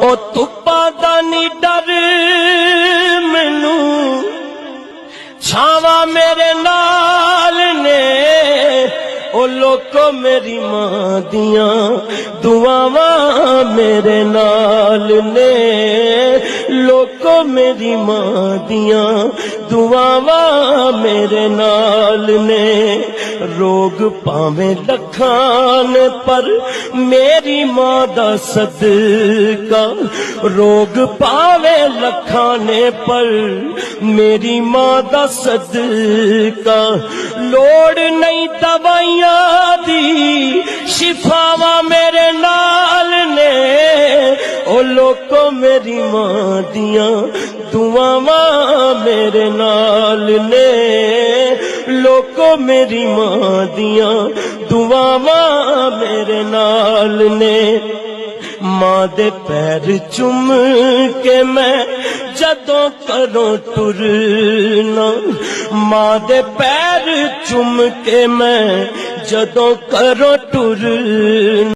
او تپا دا نہیں ڈر مینوں چھاواں میرے نال نے او لوکو میری ماں دیاں دعاواں میرے نال نے لوکو میری ماں دیاں دعاواں میرے نال نے روگ پاویں لکھان پر میری ماں دا صدقہ روگ پاویں لکھانے پر میری ماں دا صدقہ لوڑ نہیں دوائیاں دی شفاواں میرے نال نے او لوکو میری ماں دیاں دعاواں میرے نال نے لوکو میری ماں دیاں دعاواں میرے نال نے ماں دے پیر چوم کے میں جدوں کروں ٹرنا ماں دے پیر چوم کے میں جدوں کروں ٹرنا